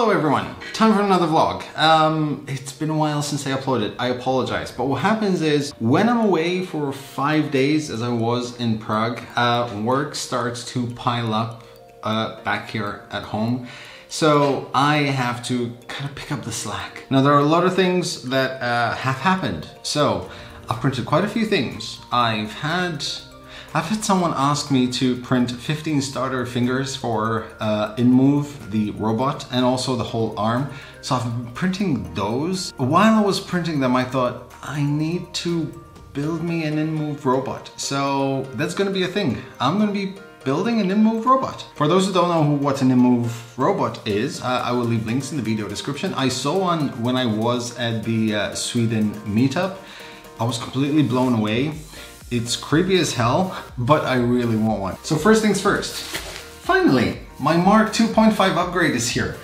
Hello everyone, time for another vlog. It's been a while since I uploaded, I apologize. But what happens is, when I'm away for 5 days, as I was in Prague, work starts to pile up back here at home. So I have to kind of pick up the slack. Now there are a lot of things that have happened. So I've printed quite a few things. I've had someone ask me to print 15 starter fingers for InMove, the robot, and also the whole arm. So I've been printing those. While I was printing them, I thought, I need to build me an InMove robot. So that's gonna be a thing. I'm gonna be building an InMove robot. For those who don't know what an InMove robot is, I will leave links in the video description. I saw one when I was at the Sweden meetup. I was completely blown away. It's creepy as hell, but I really want one. So first things first, finally, my Mark 2.5 upgrade is here.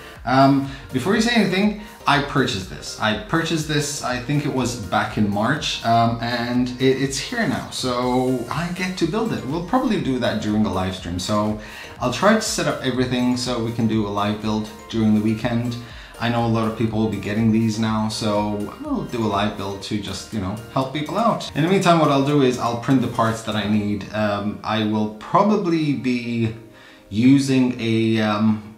Before you say anything, I purchased this. I think it was back in March, and it's here now. So I get to build it. We'll probably do that during a live stream. So I'll try to set up everything so we can do a live build during the weekend. I know a lot of people will be getting these now, so I'll do a live build to just, you know, help people out. In the meantime, what I'll do is I'll print the parts that I need. I will probably be using a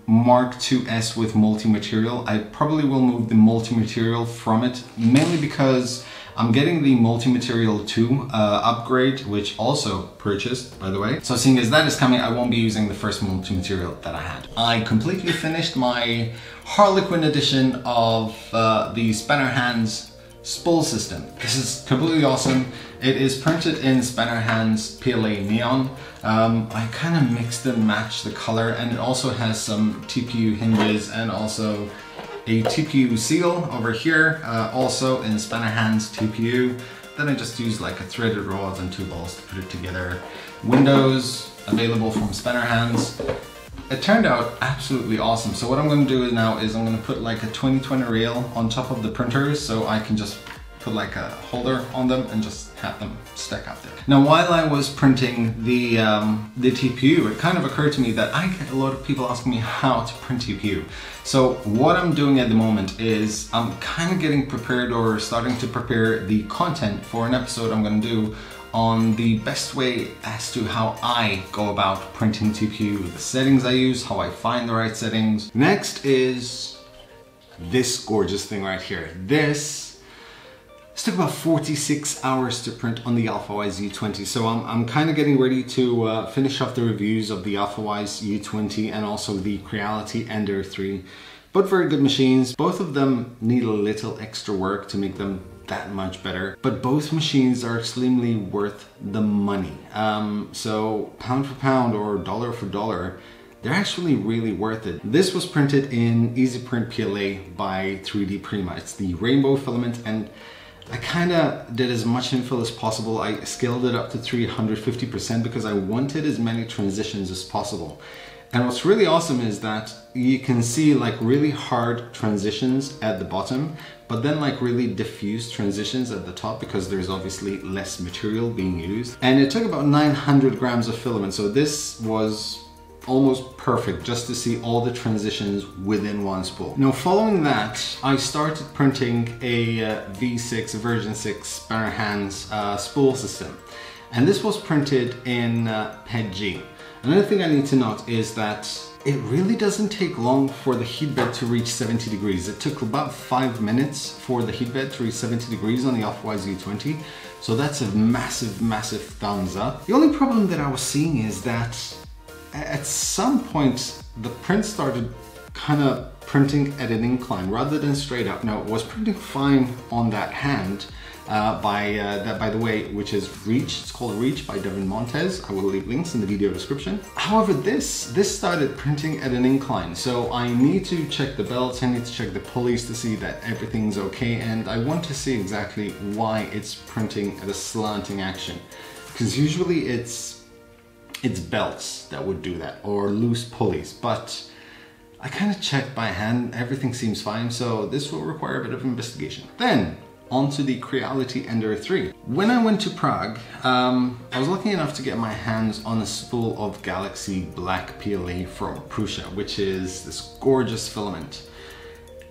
Mark IIs with multi-material. I probably will move the multi-material from it, mainly because I'm getting the multi-material 2 upgrade, which also purchased, by the way. So seeing as that is coming, I won't be using the first multi-material that I had. I completely finished my Harlequin edition of the Spanner Hands spool system. This is completely awesome. It is printed in Spanner Hands PLA Neon. I kind of mixed and matched the color, and it also has some TPU hinges and also a TPU seal over here, also in Spanner Hands TPU. Then I just used like a threaded rod and 2 balls to put it together. Windows available from Spanner Hands. It turned out absolutely awesome. So what I'm going to do now is I'm going to put like a 2020 rail on top of the printers, so I can just put like a holder on them and just have them stack up there. Now, while I was printing the TPU, it kind of occurred to me that I get a lot of people asking me how to print TPU. So what I'm doing at the moment is I'm kind of getting prepared, or starting to prepare the content for an episode I'm going to do on the best way as to how I go about printing TPU, the settings I use, how I find the right settings. Next is this gorgeous thing right here. This took about 46 hours to print on the Alfawise U20. So I'm kind of getting ready to finish off the reviews of the Alfawise U20 and also the Creality Ender 3. Both very good machines. Both of them need a little extra work to make them that much better, but both machines are extremely worth the money. So pound for pound or dollar for dollar, they're actually really worth it. This was printed in Easy Print PLA by 3D Prima. It's the rainbow filament, and I kind of did as much infill as possible. I scaled it up to 350% because I wanted as many transitions as possible. And what's really awesome is that you can see like really hard transitions at the bottom, but then like really diffuse transitions at the top, because there's obviously less material being used. And it took about 900 grams of filament. So this was almost perfect just to see all the transitions within one spool. Now, following that, I started printing a V6 version 6 Spanner Hands spool system. And this was printed in PETG. Another thing I need to note is that it really doesn't take long for the heat bed to reach 70 degrees. It took about 5 minutes for the heat bed to reach 70 degrees on the Alfawise U20. So that's a massive, massive thumbs up. The only problem that I was seeing is that at some point the print started kind of printing at an incline rather than straight up. Now, it was printing fine on that hand, by the way, which is Reach. It's called Reach by Devin Montez. I will leave links in the video description. However, this started printing at an incline, so I need to check the belts, I need to check the pulleys to see that everything's okay, and I want to see exactly why it's printing at a slanting action, because usually it's belts that would do that, or loose pulleys, but I kind of checked by hand, everything seems fine, so this will require a bit of investigation. Then onto the Creality Ender 3. When I went to Prague, I was lucky enough to get my hands on a spool of Galaxy Black PLA from Prusa, which is this gorgeous filament.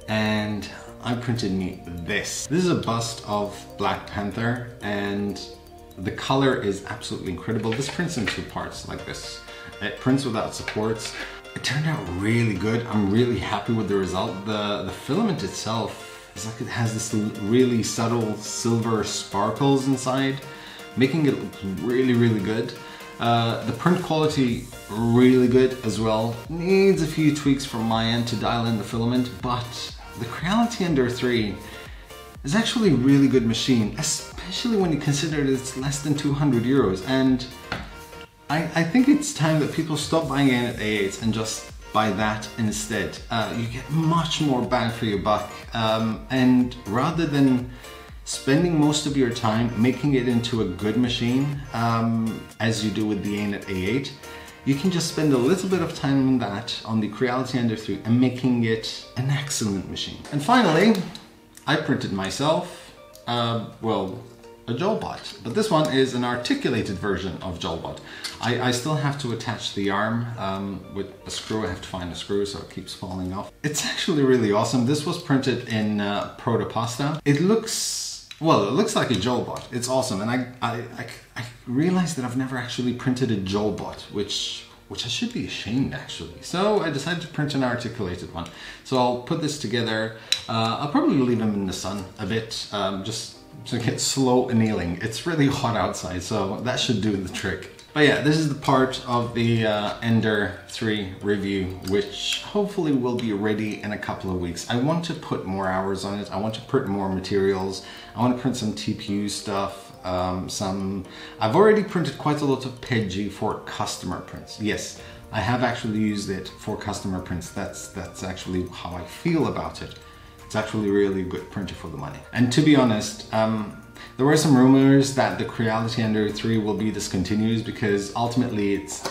and I printed me this. This is a bust of Black Panther, and the color is absolutely incredible. This prints in 2 parts like this. It prints without supports. It turned out really good. I'm really happy with the result. The filament itself is like it has this really subtle silver sparkles inside, making it look really, really good. The print quality, really good as well. Needs a few tweaks from my end to dial in the filament, but the Creality Ender 3 is actually a really good machine, especially when you consider that it's less than 200 euros. And I think it's time that people stop buying Anet A8s and just buy that instead. You get much more bang for your buck, and rather than spending most of your time making it into a good machine, as you do with the Anet A8, you can just spend a little bit of time on that, on the Creality Ender 3, and making it an excellent machine. And finally, I printed myself, well, a JoulBot, but this one is an articulated version of JoulBot. I still have to attach the arm with a screw. I have to find a screw so it keeps falling off. It's actually really awesome. This was printed in Pasta. It looks, well, it looks like a JoulBot. It's awesome, and I realized that I've never actually printed a JoulBot, which I should be ashamed actually. So I decided to print an articulated one. So I'll put this together. I'll probably leave them in the sun a bit, just to get slow annealing. It's really hot outside, so that should do the trick. But yeah, this is the part of the Ender 3 review, which hopefully will be ready in a couple of weeks. I want to put more hours on it. I want to print more materials. I want to print some TPU stuff. I've already printed quite a lot of PETG for customer prints. Yes, I have actually used it for customer prints. That's actually how I feel about it. It's actually really a good printer for the money. And to be honest, there were some rumors that the Creality Ender 3 will be discontinued because ultimately it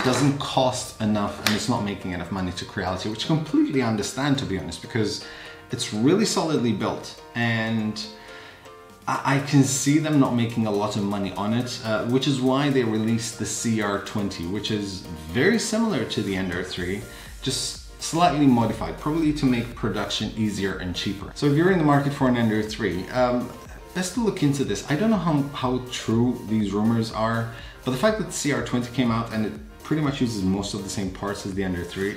doesn't cost enough and it's not making enough money to Creality, which I completely understand, to be honest, because it's really solidly built, and I can see them not making a lot of money on it, which is why they released the CR20, which is very similar to the Ender 3, just slightly modified, probably to make production easier and cheaper. So if you're in the market for an Ender 3, best to look into this. I don't know how true these rumors are, but the fact that the CR20 came out and it pretty much uses most of the same parts as the Ender 3,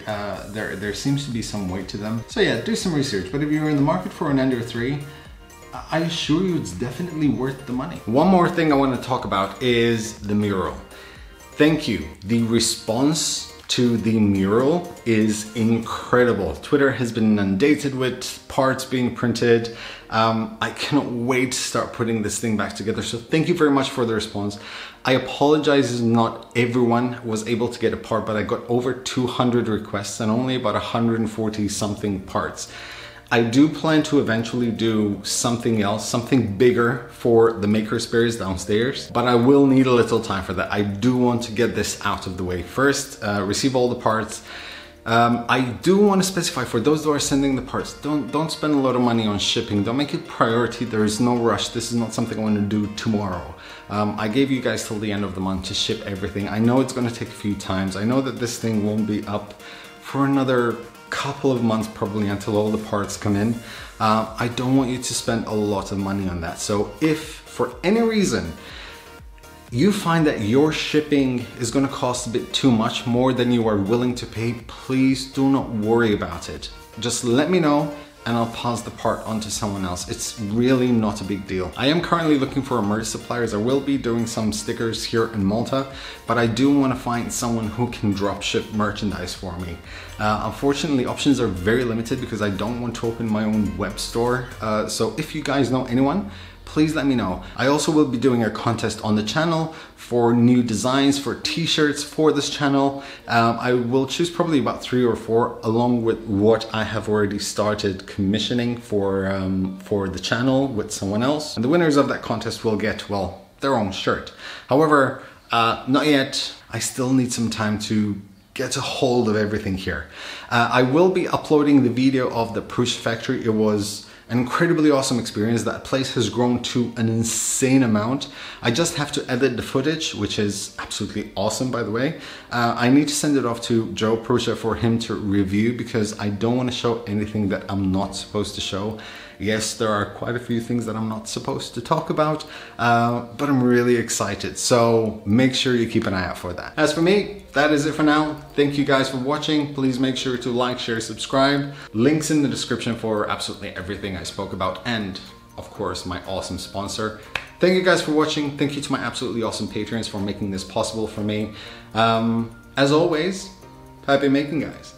there seems to be some weight to them. So yeah, do some research, but if you're in the market for an Ender 3, I assure you it's definitely worth the money. One more thing I want to talk about is the mural. Thank you. The response to the mural is incredible. Twitter has been inundated with parts being printed. I cannot wait to start putting this thing back together. So thank you very much for the response. I apologize not everyone was able to get a part, but I got over 200 requests and only about 140 something parts. I do plan to eventually do something else, something bigger for the makerspace downstairs, but I will need a little time for that. I do want to get this out of the way first, receive all the parts. I do want to specify for those who are sending the parts, don't spend a lot of money on shipping. Don't make it priority. There is no rush. This is not something I want to do tomorrow. I gave you guys till the end of the month to ship everything. I know it's going to take a few times. I know that this thing won't be up for another couple of months probably until all the parts come in. I don't want you to spend a lot of money on that. So if for any reason you find that your shipping is going to cost a bit too much, more than you are willing to pay, please do not worry about it. Just let me know and I'll pass the part on to someone else. It's really not a big deal. I am currently looking for merch suppliers. I will be doing some stickers here in Malta, but I do want to find someone who can drop ship merchandise for me. Unfortunately, options are very limited because I don't want to open my own web store. So if you guys know anyone, please let me know. I also will be doing a contest on the channel for new designs for t-shirts for this channel. I will choose probably about 3 or 4 along with what I have already started commissioning for the channel with someone else. And the winners of that contest will get, well, their own shirt. However, not yet. I still need some time to get a hold of everything here. I will be uploading the video of the Prusa factory. It was an incredibly awesome experience. That place has grown to an insane amount. I just have to edit the footage, which is absolutely awesome, by the way. I need to send it off to Joe Prusa for him to review, because I don't want to show anything that I'm not supposed to show. Yes, there are quite a few things that I'm not supposed to talk about, but I'm really excited. So make sure you keep an eye out for that. As for me, that is it for now. Thank you guys for watching. Please make sure to like, share, subscribe. Links in the description for absolutely everything I spoke about, and of course my awesome sponsor. Thank you guys for watching. Thank you to my absolutely awesome patrons for making this possible for me. As always, happy making, guys.